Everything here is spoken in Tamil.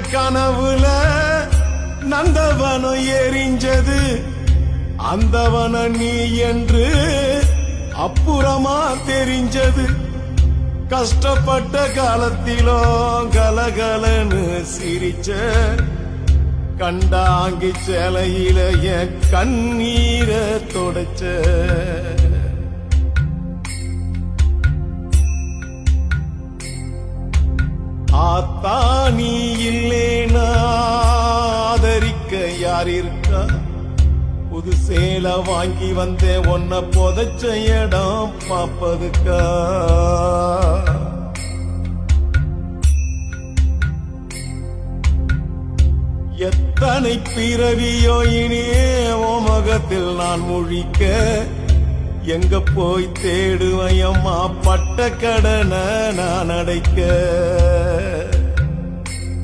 கனவுல நந்தவனம் எரிஞ்சது அந்தவன நீ என்று அப்புறமா தெரிஞ்சது கஷ்டப்பட்ட காலத்திலும் கலகலன்னு சிரிச்ச கண்டாங்கி சேலையில என் கண்ணீரை தொடச்ச ஆத்தா நீ இல்லேனா ஆதரிக்க யார் இருக்கா புது சேலை வாங்கி வந்தேன் உன்னை புதைச்ச இடம் பாப்பதுக்கா எத்தனை பிறவியோ இனியே உன் முகத்தில் நான் முழிக்க எங்க போய் தேடுவையம்மா பட்ட கடனை நான் அடைக்க